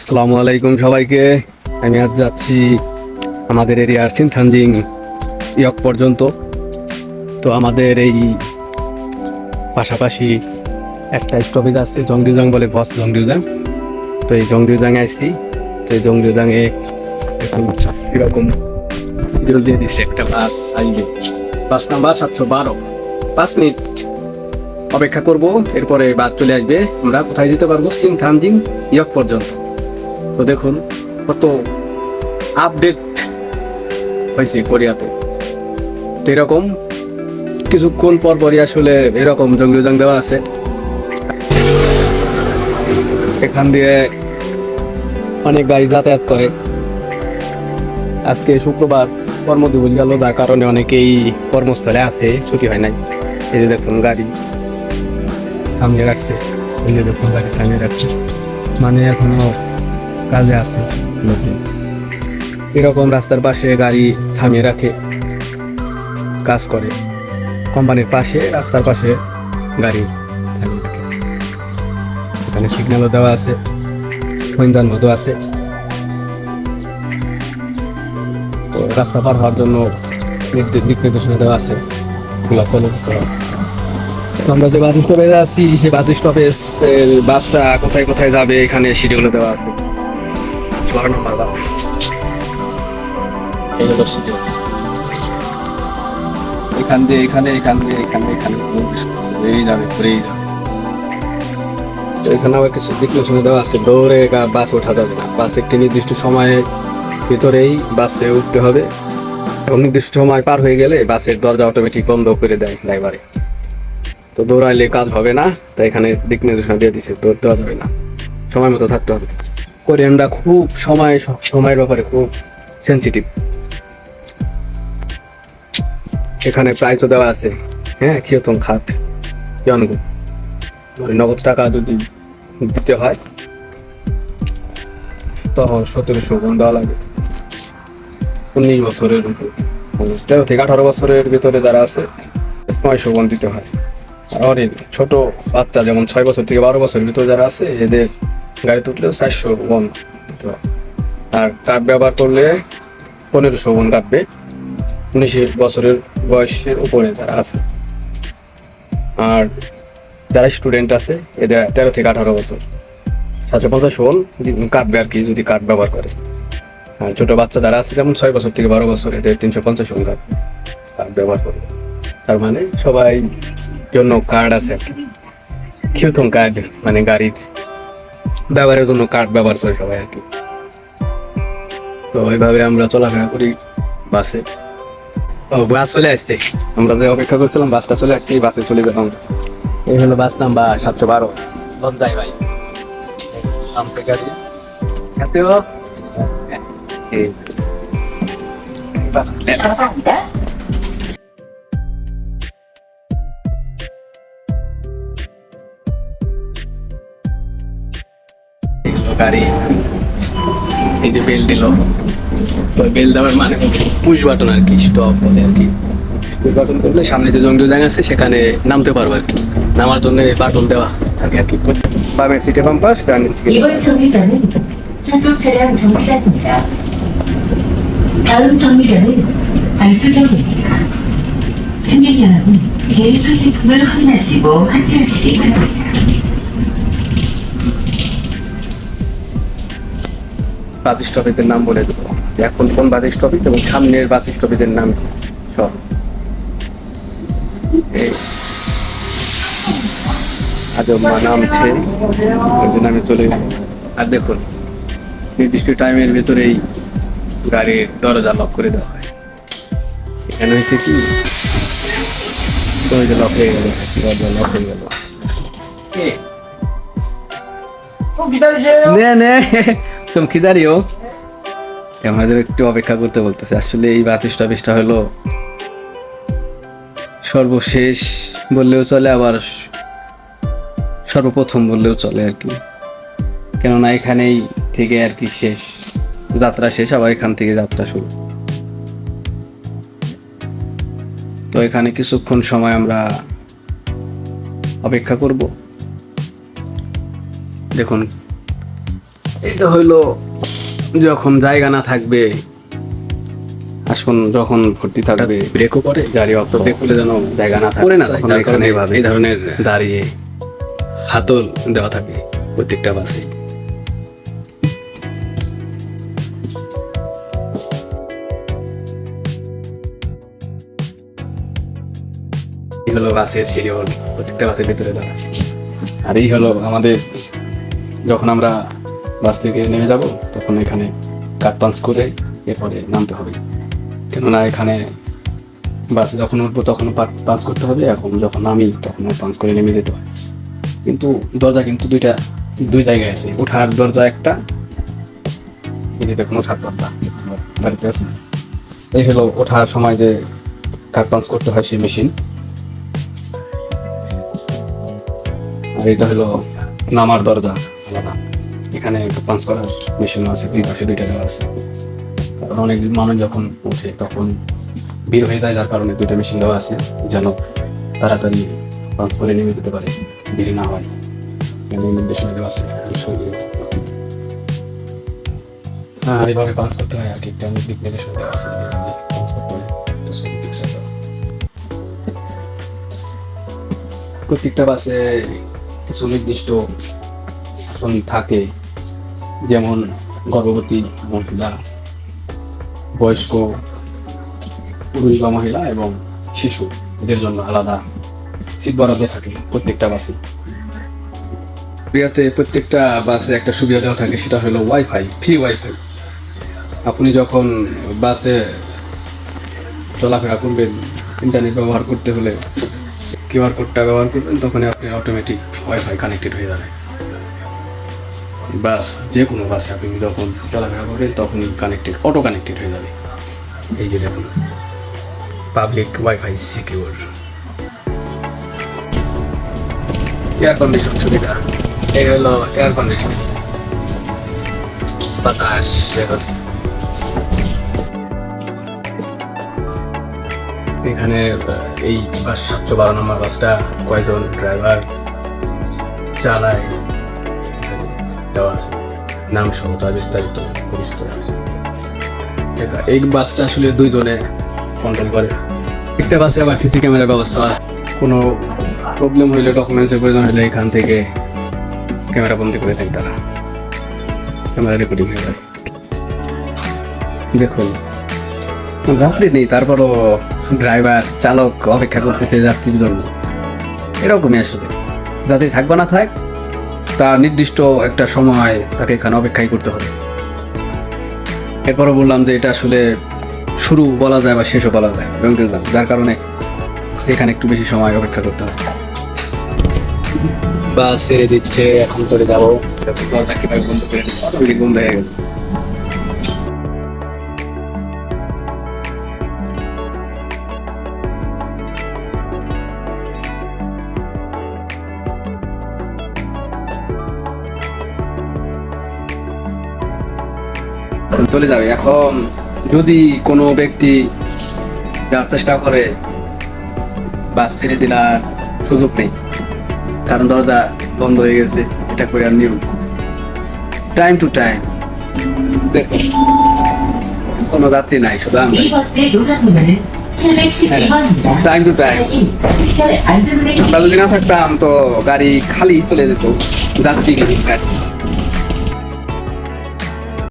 আসসালামু আলাইকুম সবাইকে। আমি আজ যাচ্ছি আমাদের এরিয়ার সিনথানজিং ইয়ক পর্যন্ত। তো আমাদের এই পাশাপাশি একটা স্টপেজ আছে জংডিউজাং বলে, বস জংডিউজাং। তো এই জংডিউজাং আসছি। তো এই জংডিউজাংয়ে এখন এরকম শিডিউল দিয়ে দিচ্ছে, একটা বাস আসবে, বাস নাম্বার 712। 5 মিনিট অপেক্ষা করব, এরপরে বাস চলে আসবে। আমরা কোথায় যেতে পারবো? সিনথানজিং ইয়ক পর্যন্ত। তো দেখুন কত আপডেট হয়েছে কোরিয়াতে। তো এরকম কিছুক্ষণ পর পরই আসলে এরকম জংডিউজাং দেওয়া আছে। এখান দিয়ে অনেক গাড়ি যাতায়াত করে। আজকে শুক্রবার কর্মদিবস গেল, যার কারণে অনেকেই কর্মস্থলে আছে, ছুটি হয় নাই। এই যে দেখুন গাড়ি থামিয়ে রাখছে, এই যে দেখুন গাড়ি থামিয়ে রাখছে, মানে এখনো কাজে আছে লোকজন। এরকম রাস্তার পাশে গাড়ি থামিয়ে রাখে, কাজ করে। কোম্পানির পাশে, রাস্তার পাশে গাড়ি থামিয়ে রাখে। এখানে সিগন্যালও দেওয়া আছে, হইনদান বোধও আছে। তো রাস্তা পার হওয়ার জন্য দিক নির্দেশনা দেওয়া আছে, এগুলো ফলো করা। তো আমরা যে বাস স্টপেজে আছি, সে বাস স্টপেজ বাসটা কোথায় কোথায় যাবে এখানে শিডিউল দেওয়া আছে। 12 নম্বর বাস, এই হলো শিডিউল। এখান দিয়ে এখানে, এখান দিয়ে এখানে, এখানে ঘুরেই যাবে, ঘুরেই যাবে। তো এখানে আবার কিছু দিক নির্দেশনা দেওয়া আছে, দৌড়ে বাস ওঠা যাবে না। বাস একটি নির্দিষ্ট সময়ের ভিতরেই বাসে উঠতে হবে, এবং নির্দিষ্ট সময় পার হয়ে গেলে বাসের দরজা অটোমেটিক বন্ধ করে দেয় ড্রাইভারে। তো দৌড়াইলে কাজ হবে না, তাই এখানে দিক নির্দেশনা দিয়ে দিচ্ছে, দৌড় দেওয়া যাবে না, সময় মতো থাকতে হবে। কোরিয়ানরা খুব সময়ের ব্যাপারে খুব সেন্সিটিভ। এখানে প্রাইসও দেওয়া আছে, হ্যাঁ, কিয়তন খাত কিয়নগু, নগদ টাকা যদি দিতে হয় তখন 1700 won দেওয়া লাগে। 19 বছরের, 13 থেকে 18 বছরের ভিতরে যারা আছে 900 won দিতে হয়। আর ছোট বাচ্চা যেমন 6 বছর থেকে 12 বছরের ভিতরে যারা আছে, এদের গাড়ি তুললেও 400 won দিতে হয়। আর কার্ড ব্যবহার করলে 1500 won কাটবে 19 বছরের বয়সের উপরে যারা আছে। আর যারা স্টুডেন্ট আছে এদের 13 থেকে 18 বছর 750 won কাটবে আর কি, যদি কার্ড ব্যবহার করে। আর ছোট বাচ্চা যারা আছে যেমন 6 বছর থেকে 12 বছর, এদের 350 won কাটবে কার্ড ব্যবহার করবে। তার মানে সবাই জন্য কার্ড আছে আর কি, কিয়তন কার্ড, মানে গাড়ির ব্যবহারের জন্য কার্ড ব্যবহার করে সবাই আর কি। তো এইভাবে আমরা চলাফেরা করি বাসে। ও, বাস চলে আসছে, আমরা যে অপেক্ষা করছিলাম বাসটা চলে আসছে, এই বাসে চলে যাবো। এই হলো বাস নাম্বার 712 লজ্জাই ভাই নামতে গাড়ি আছে। ও এই বাস গাড়ি, এই যে বেল দিল। তো বেল দেওয়ার মানে পুশ বাটন আর কি, স্টপ বলে আর কি। পুশ বাটন করলে সামনে যে জংডিউজাং আছে সেখানে নামতে পারবো আর কি, নামার জন্য বাটন দেওয়া থাকে আর কি। বামের সিটে বাম পাশ, ডানের সিটে 이번 정류장은 차도 차량 정비장입니다. 다음 정류장은 알수정입니다. 승객 여러분, 개인 소지품을 확인하시고 하차하시기 바랍니다. বাস স্টপেজের নাম বলে দেবো, এখন কোন বাস স্টপেজ এবং সামনের বাস স্টপেজের নাম কি সব। আজম্মা নামছে, ওই জন্য আমি চলে গেলাম। আর দেখুন নির্দিষ্ট টাইমের ভেতরেই গাড়ির দরজা লক করে দেওয়া হয়। এখানে হয়েছে কি, দরজা লক হয়ে গেল, দরজা লক হয়ে গেল। নে নে তুমি খিদারিও, আমাদের একটু অপেক্ষা করতে বলতেছে। আসলে এই বাস স্টপেজটা হলো সর্বশেষ বললেও চলে, আবার সর্বপ্রথম বললেও চলে আর কি। কেননা এখানেই থেকে আর কি শেষ, যাত্রা শেষ, আবার এখান থেকে যাত্রা শুরু। তো এখানে কিছুক্ষণ সময় আমরা অপেক্ষা করব। দেখুন এটা হইলো যখন জায়গা না থাকবে, আসুন যখন ভর্তি থাকবে ব্রেকও করে গাড়ি অত ব্রেক করলে যেন জায়গা না থাকে, না তখন এখানে এই ধরনের দাঁড়িয়ে হাতল দেওয়া থাকে প্রত্যেকটা বাসে। এই হলো বাসের শিডিউল, প্রত্যেকটা বাসের ভিতরে দাঁড়া। আর এই হলো আমাদের, যখন আমরা বাস থেকে নেমে যাব তখন এখানে কার্ড পাঞ্চ করে এরপরে নামতে হবে, কেননা এখানে বাসে যখন উঠবো তখন পাঞ্চ করতে হবে, এখন যখন নামি তখন পাঞ্চ করে নেমে যেতে হয়। কিন্তু দরজা কিন্তু দুই জায়গায় আছে, ওঠার দরজা একটা, এই যে দেখুন ওঠার দরজা বাড়িতে আছে। এই হলো ওঠার সময় যে কার্ড পাঞ্চ করতে হয় সেই মেশিন। আর এটা হলো নামার দরজা আলাদা, এখানে পাঞ্চ করার মেশিন আছে, দুই পাশে দুইটা দেওয়া আছে। কারণ অনেক মানুষ যখন উঠে তখন ভিড় হয়ে যায়, যার কারণে দুইটা মেশিন দেওয়া আছে যেন তাড়াতাড়ি পাঞ্চ করে নেমে দিতে পারে, দেরি না হয়। নির্দেশনা দেওয়া আছে হ্যাঁ, এইভাবে পাঞ্চ করতে হয় আর কি, একটা দিক নির্দেশনা দেওয়া আছে এইভাবে পাঞ্চ করতে হয়। প্রত্যেকটা বাসে কিছু নির্দিষ্ট আসন থাকে, যেমন গর্ভবতী মহিলা, বয়স্ক পুরুষ বা মহিলা এবং শিশু, এদের জন্য আলাদা সিট বরাদ্দ থাকে প্রত্যেকটা বাসে। কোরিয়াতে প্রত্যেকটা বাসে একটা সুবিধা দেওয়া থাকে, সেটা হলো ওয়াইফাই, ফ্রি ওয়াইফাই। আপনি যখন বাসে চলাফেরা করবেন, ইন্টারনেট ব্যবহার করতে হলে কিউআর কোডটা ব্যবহার করবেন, তখন আপনি অটোমেটিক ওয়াইফাই কানেক্টেড হয়ে যাবে। বাস যে কোনো বাসে আপনি যখন চলাফেরা করবেন তখনই অটো কানেক্টেড হয়ে যাবে। এই যে দেখুন public wifi secure. Air condition সুবিধা, এই হলো এয়ার কন্ডিশন, বাতাস ব্যবস্থা। এখানে এই বাস 712 নম্বর বাসটা কয়জন ড্রাইভার চালায় দেওয়া আছে, নাম সহ তার বিস্তারিত পরিচিত। এই বাসটা আসলে দুইজনে কন্ট্রোল করে। একটা বাসে আবার সিসি ক্যামেরার ব্যবস্থা আছে, কোনো প্রবলেম হইলে, ডকুমেন্টসের প্রয়োজন হলে এখান থেকে ক্যামেরা বন্দি করে দেয় তারা, ক্যামেরা রেকর্ডিং হয়ে যায়। দেখুন যাত্রী নেই, তারপরও ড্রাইভার চালক অপেক্ষা করতেছে যাত্রীর জন্য। এরকমই আসলে যাত্রী থাকবে না থাক, তার নির্দিষ্ট একটা সময় তাকে এখানে অপেক্ষাই করতে হবে। এরপরও বললাম যে এটা আসলে শুরু বলা যায় বা শেষও বলা যায় ব্যাংকের, যার কারণে এখানে একটু বেশি সময় অপেক্ষা করতে হবে। বাস ছেড়ে দিচ্ছে, এখন করে যাবো, দরজা কিভাবে বন্ধ করে দিচ্ছে, অটোমেটিক বন্ধ হয়ে গেল। চলে যাবে। এখন যদি কোনো ব্যক্তি যাওয়ার চেষ্টা করে, বাস ছেড়ে দিলার সুযোগ নেই, কারণ দরজা বন্ধ হয়ে গেছে। এটা করে আর নিয়ম, টাইম টু টাইম। দেখুন কোনো যাত্রী নাই, শুধু আমরা। 이 버스의 노사번호는 712번입니다. Time to time. 특별 안전운행 আমরা যদি না থাকতাম তো গাড়ি খালি চলে যেত, যাত্রী গাড়ি।